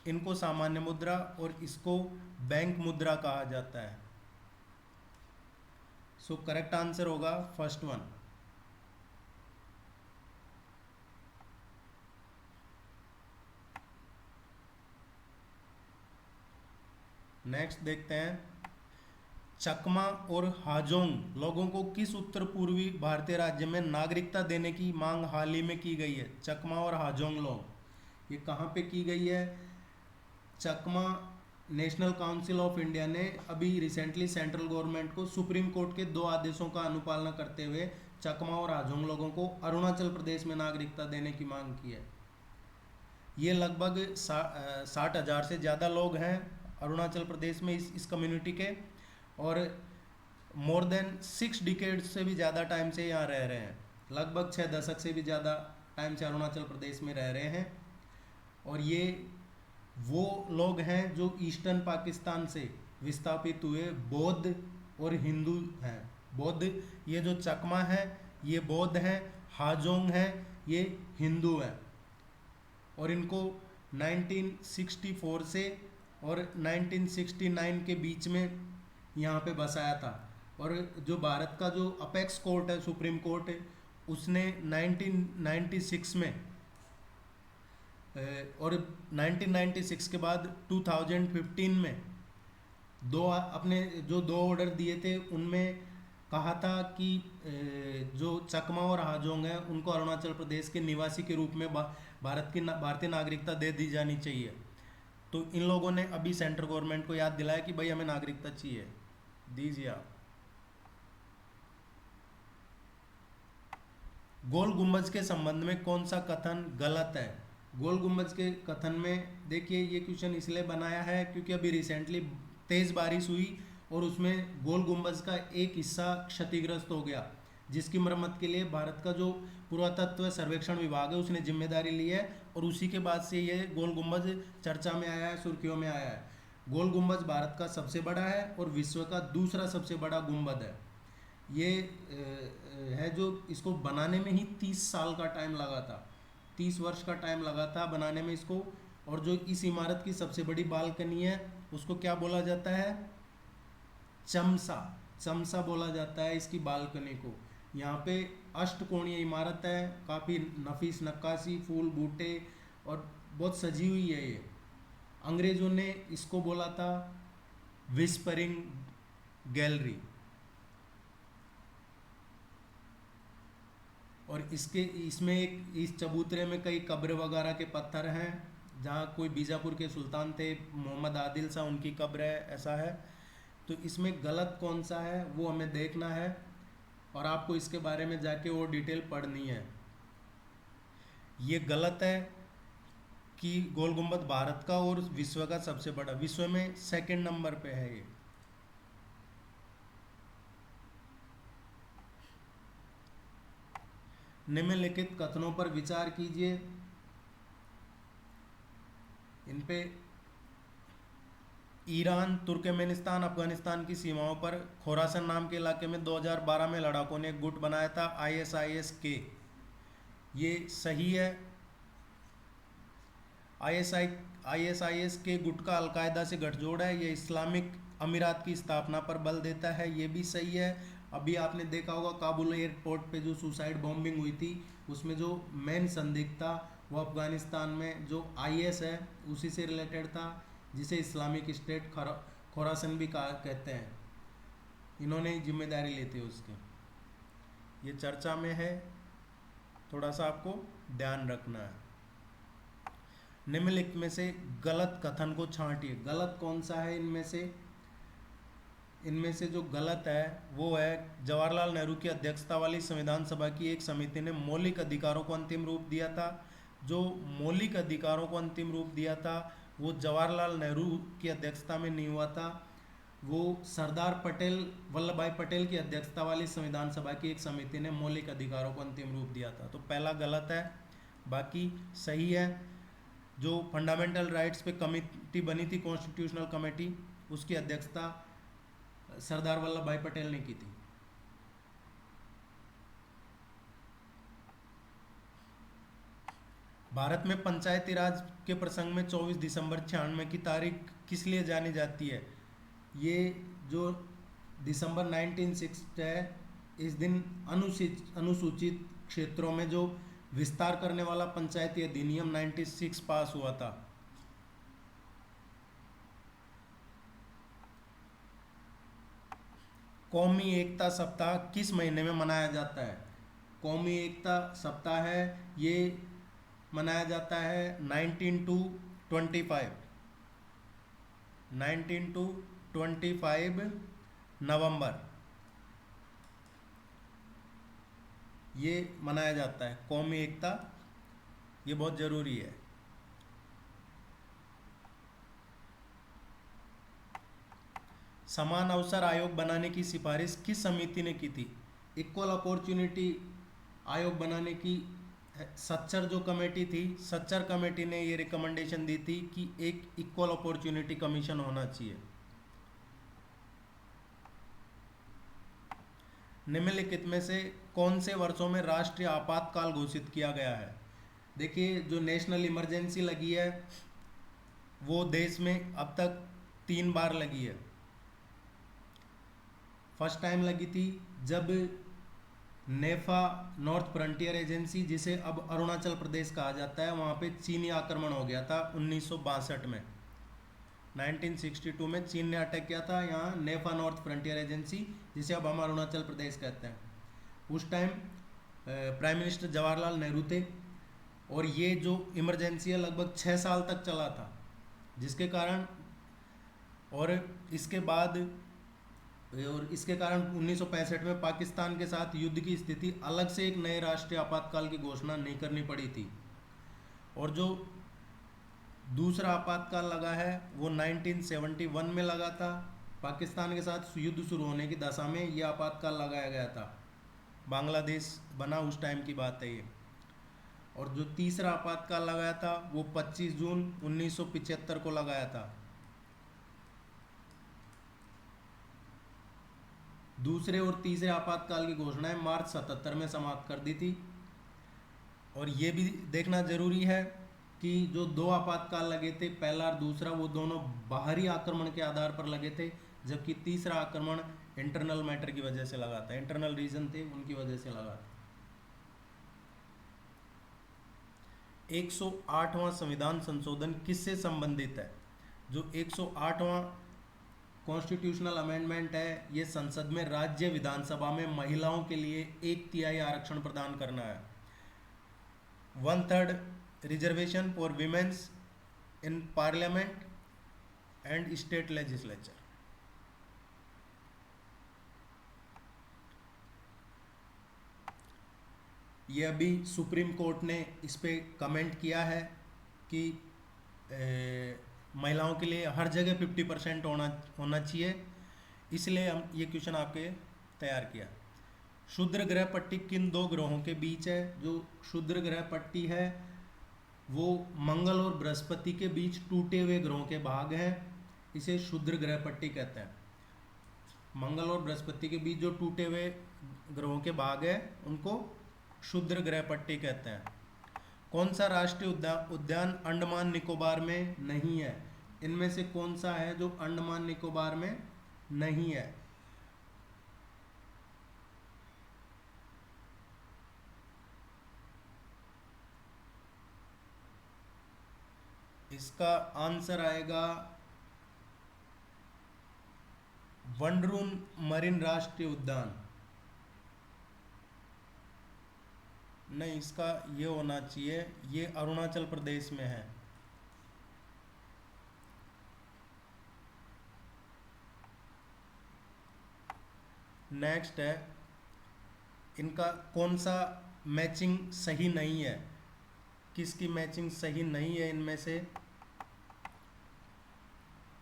इनको सामान्य मुद्रा और इसको बैंक मुद्रा कहा जाता है। सो करेक्ट आंसर होगा फर्स्ट वन। नेक्स्ट देखते हैं, चकमा और हाजोंग लोगों को किस उत्तर पूर्वी भारतीय राज्य में नागरिकता देने की मांग हाल ही में की गई है? चकमा और हाजोंग लोग, ये कहाँ पे की गई है? चकमा, नेशनल काउंसिल ऑफ इंडिया ने अभी रिसेंटली सेंट्रल गवर्नमेंट को सुप्रीम कोर्ट के 2 आदेशों का अनुपालना करते हुए चकमा और हाजोंग लोगों को अरुणाचल प्रदेश में नागरिकता देने की मांग की है। ये लगभग 60,000 से ज़्यादा लोग हैं अरुणाचल प्रदेश में इस कम्युनिटी के, और मोर देन 6 डिकेड से भी ज़्यादा टाइम से यहाँ रह रहे हैं। लगभग 6 दशक से भी ज़्यादा टाइम से अरुणाचल प्रदेश में रह रहे हैं। और ये वो लोग हैं जो ईस्टर्न पाकिस्तान से विस्थापित हुए बौद्ध और हिंदू हैं। बौद्ध, ये जो चकमा है ये बौद्ध हैं, हाजोंग हैं ये हिंदू हैं। और इनको 1964 से और 1969 के बीच में यहाँ पे बसाया था। और जो भारत का जो अपेक्स कोर्ट है, सुप्रीम कोर्ट है, उसने 1996 में और 1996 के बाद 2015 में अपने जो 2 ऑर्डर दिए थे उनमें कहा था कि जो चकमा और हाजोंग हैं उनको अरुणाचल प्रदेश के निवासी के रूप में भारतीय नागरिकता दे दी जानी चाहिए। तो इन लोगों ने अभी सेंट्रल गवर्नमेंट को याद दिलाया कि भाई हमें नागरिकता चाहिए, दीजिए आप। गोल गुम्बज के संबंध में कौन सा कथन गलत है? गोल गुम्बज के कथन में देखिए, ये क्वेश्चन इसलिए बनाया है क्योंकि अभी रिसेंटली तेज बारिश हुई और उसमें गोल गुम्बज का एक हिस्सा क्षतिग्रस्त हो गया, जिसकी मरम्मत के लिए भारत का जो पुरातत्व सर्वेक्षण विभाग है उसने जिम्मेदारी ली है। और उसी के बाद से ये गोल गुम्बज चर्चा में आया है, सुर्खियों में आया है। गोल गुम्बज भारत का सबसे बड़ा है और विश्व का दूसरा सबसे बड़ा गुम्बद है। ये है जो इसको बनाने में ही 30 साल का टाइम लगा था, 30 वर्ष का टाइम लगा था बनाने में इसको। और जो इस इमारत की सबसे बड़ी बालकनी है उसको क्या बोला जाता है? चमसा, चमसा बोला जाता है इसकी बालकनी को। यहाँ पे अष्टकोणीय इमारत है, काफ़ी नफीस नक्काशी, फूल बूटे और बहुत सजी हुई है ये। अंग्रेज़ों ने इसको बोला था विस्परिंग गैलरी। और इसमें इस चबूतरे में कई कब्र वगैरह के पत्थर हैं, जहाँ कोई बीजापुर के सुल्तान थे मोहम्मद आदिल शाह, उनकी कब्र है, ऐसा है। तो इसमें गलत कौन सा है वो हमें देखना है और आपको इसके बारे में जाके और डिटेल पढ़नी है। ये गलत है कि गोल गुम्बद भारत का और विश्व का सबसे बड़ा, विश्व में 2nd नंबर पे है ये। निम्नलिखित कथनों पर विचार कीजिए। इन पे ईरान, तुर्कमेनिस्तान, अफगानिस्तान की सीमाओं पर खोरासन नाम के इलाके में 2012 में लड़ाकों ने एक गुट बनाया था ISIS के, ये सही है? आईएसआईएस के गुट का अलकायदा से गठजोड़ है, ये इस्लामिक अमीरात की स्थापना पर बल देता है, ये भी सही है। अभी आपने देखा होगा काबुल एयरपोर्ट पे जो सुसाइड बॉम्बिंग हुई थी, उसमें जो मेन संदिग्ध था वो अफगानिस्तान में जो आईएस है उसी से रिलेटेड था, जिसे इस्लामिक स्टेट खोरासन भी कहा कहते हैं। इन्होंने जिम्मेदारी लेते हैं उसके, ये चर्चा में है, थोड़ा सा आपको ध्यान रखना है। निम्नलिखित में से गलत कथन को छांटिए। गलत कौन सा है इनमें से? इनमें से जो गलत है वो है जवाहरलाल नेहरू की अध्यक्षता वाली संविधान सभा की एक समिति ने मौलिक अधिकारों को अंतिम रूप दिया था। जो मौलिक अधिकारों को अंतिम रूप दिया था वो जवाहरलाल नेहरू की अध्यक्षता में नहीं हुआ था, वो सरदार पटेल वल्लभ भाई पटेल की अध्यक्षता वाली संविधान सभा की एक समिति ने मौलिक अधिकारों को अंतिम रूप दिया था। तो पहला गलत है, बाकी सही है। जो फंडामेंटल राइट्स पे कमेटी बनी थी, कॉन्स्टिट्यूशनल कमेटी, उसकी अध्यक्षता सरदार वल्लभ भाई पटेल ने की थी। भारत में पंचायती राज के प्रसंग में 24 दिसंबर 96 की तारीख किस लिए जानी जाती है? ये जो दिसंबर 1960 है, इस दिन अनुसूचित क्षेत्रों में जो विस्तार करने वाला पंचायती अधिनियम 96 पास हुआ था। कौमी एकता सप्ताह किस महीने में मनाया जाता है? कौमी एकता सप्ताह है ये मनाया जाता है 19 to 25 नवंबर, ये मनाया जाता है कौमी एकता, ये बहुत ज़रूरी है। समान अवसर आयोग बनाने की सिफारिश किस समिति ने की थी? इक्वल अपॉर्चुनिटी आयोग बनाने की सच्चर जो कमेटी थी, सच्चर कमेटी ने ये रिकमेंडेशन दी थी कि एक इक्वल अपॉर्चुनिटी कमीशन होना चाहिए। निम्नलिखित में से कौन से वर्षों में राष्ट्रीय आपातकाल घोषित किया गया है? देखिए, जो नेशनल इमरजेंसी लगी है वो देश में अब तक 3 बार लगी है। फर्स्ट टाइम लगी थी जब नेफा नॉर्थ फ्रंटियर एजेंसी, जिसे अब अरुणाचल प्रदेश कहा जाता है, वहाँ पे चीनी आक्रमण हो गया था 1962 में। 1962 में चीन ने अटैक किया था यहाँ नेफा नॉर्थ फ्रंटियर एजेंसी, जिसे अब हम अरुणाचल प्रदेश कहते हैं। उस time prime minister Jawaharlal Nehru थे और ये जो इमरजेंसी है लगभग 6 साल तक चला था, जिसके कारण और इसके कारण 1965 में पाकिस्तान के साथ युद्ध की स्थिति, अलग से एक नए राष्ट्रीय आपातकाल की घोषणा नहीं करनी पड़ी थी। और जो दूसरा आपातकाल लगा है वो 1971 में लगा था। पाकिस्तान के साथ युद्ध शुरू होने की दशा में यह आपातकाल लगाया गया था, बांग्लादेश बना उस टाइम की बात है ये। और जो तीसरा आपातकाल लगाया था वो 25 जून 1975 को लगाया था। दूसरे और तीसरे आपातकाल की घोषणाएं मार्च 77 में समाप्त कर दी थी। और ये भी देखना जरूरी है कि जो 2 आपातकाल लगे थे, पहला और दूसरा, वो दोनों बाहरी आक्रमण के आधार पर लगे थे, जबकि तीसरा आक्रमण इंटरनल मैटर की वजह से लगा था, इंटरनल रीजन थे उनकी वजह से लगा था। 108वां संविधान संशोधन किससे संबंधित है? जो 108वां कॉन्स्टिट्यूशनल अमेंडमेंट है, ये संसद में राज्य विधानसभा में महिलाओं के लिए 1/3 आरक्षण प्रदान करना है। 1/3 reservation for women's in parliament and state legislature. ये अभी सुप्रीम कोर्ट ने इस पे कमेंट किया है कि महिलाओं के लिए हर जगह 50% होना चाहिए, इसलिए हम ये क्वेश्चन आपके तैयार किया। क्षुद्र ग्रह पट्टी किन 2 ग्रहों के बीच है? जो क्षुद्र ग्रह पट्टी है वो मंगल और बृहस्पति के बीच टूटे हुए ग्रहों के भाग हैं, इसे क्षुद्र ग्रह पट्टी कहते हैं। मंगल और बृहस्पति के बीच जो टूटे हुए ग्रहों के भाग हैं उनको क्षुद्र ग्रह पट्टी कहते हैं। कौन सा राष्ट्रीय उद्यान उद्यान अंडमान निकोबार में नहीं है? इनमें से कौन सा है जो अंडमान निकोबार में नहीं है? इसका आंसर आएगा वनरून मरीन राष्ट्रीय उद्यान। नहीं, इसका ये होना चाहिए, ये अरुणाचल प्रदेश में है। नेक्स्ट है, इनका कौन सा मैचिंग सही नहीं है? किसकी मैचिंग सही नहीं है इनमें से?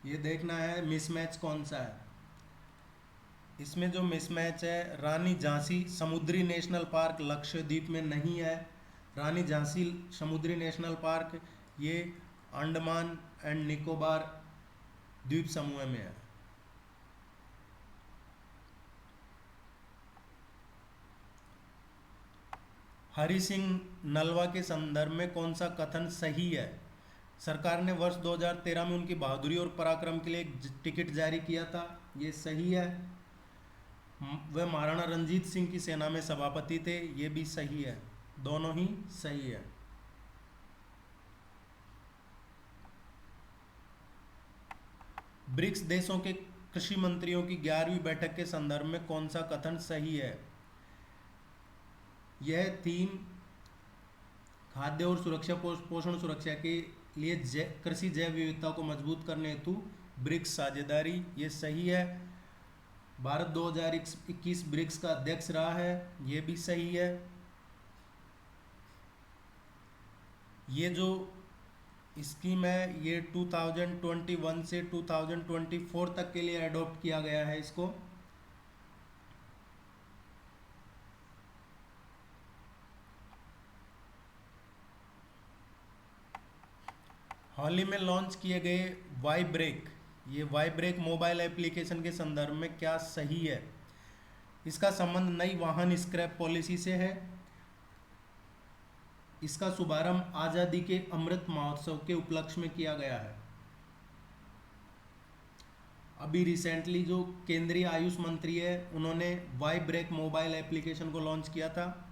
ये देखना है मिसमैच कौन सा है। इसमें जो मिसमैच है, रानी झांसी समुद्री नेशनल पार्क लक्षद्वीप में नहीं है। रानी झांसी समुद्री नेशनल पार्क ये अंडमान एंड निकोबार द्वीप समूह में है। हरि सिंह नलवा के संदर्भ में कौन सा कथन सही है? सरकार ने वर्ष 2013 में उनकी बहादुरी और पराक्रम के लिए एक टिकट जारी किया था, ये सही है। वह महाराणा रंजीत सिंह की सेना में सभापति थे, ये भी सही है। दोनों ही सही है। ब्रिक्स देशों के कृषि मंत्रियों की 11वीं बैठक के संदर्भ में कौन सा कथन सही है? यह थीम खाद्य और सुरक्षा पोषण सुरक्षा के लिए कृषि जैव विविधता को मजबूत करने हेतु ब्रिक्स साझेदारी, ये सही है। भारत 2021 ब्रिक्स का अध्यक्ष रहा है, ये भी सही है। ये जो स्कीम है ये 2021 से 2024 तक के लिए अडॉप्ट किया गया है इसको। हाल ही में लॉन्च किए गए वाई ब्रेक, ये वाई ब्रेक मोबाइल एप्लीकेशन के संदर्भ में क्या सही है? इसका संबंध नई वाहन स्क्रैप पॉलिसी से है। इसका शुभारंभ आज़ादी के अमृत महोत्सव के उपलक्ष्य में किया गया है। अभी रिसेंटली जो केंद्रीय आयुष मंत्री है उन्होंने वाई ब्रेक मोबाइल एप्लीकेशन को लॉन्च किया था।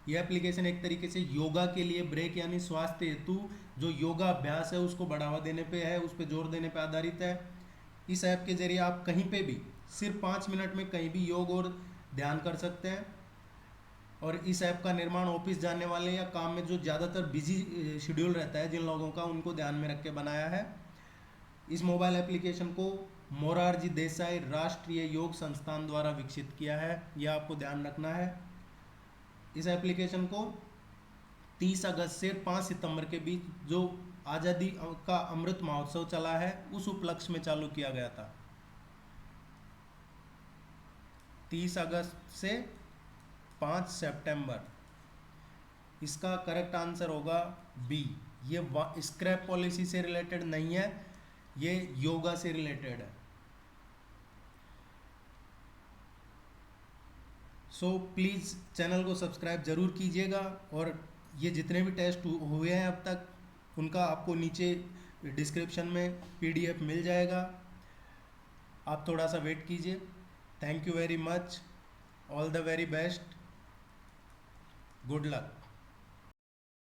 यह एप्लीकेशन एक तरीके से योगा के लिए ब्रेक यानी स्वास्थ्य हेतु जो योगा अभ्यास है उसको बढ़ावा देने पे है, उस पर जोर देने पे आधारित है। इस ऐप के जरिए आप कहीं पे भी सिर्फ 5 मिनट में कहीं भी योग और ध्यान कर सकते हैं। और इस ऐप का निर्माण ऑफिस जाने वाले या काम में जो ज़्यादातर बिजी शेड्यूल रहता है जिन लोगों का, उनको ध्यान में रख के बनाया है। इस मोबाइल एप्लीकेशन को मोरारजी देसाई राष्ट्रीय योग संस्थान द्वारा विकसित किया है, यह आपको ध्यान रखना है। इस एप्लीकेशन को 30 अगस्त से 5 सितंबर के बीच जो आज़ादी का अमृत महोत्सव चला है उस उपलक्ष्य में चालू किया गया था। 30 अगस्त से 5 सितंबर। इसका करेक्ट आंसर होगा बी। ये स्क्रैप पॉलिसी से रिलेटेड नहीं है, ये योगा से रिलेटेड है। सो प्लीज़ चैनल को सब्सक्राइब ज़रूर कीजिएगा। और ये जितने भी टेस्ट हुए हैं अब तक उनका आपको नीचे डिस्क्रिप्शन में PDF मिल जाएगा, आप थोड़ा सा वेट कीजिए। Thank you very much, all the very best, good luck.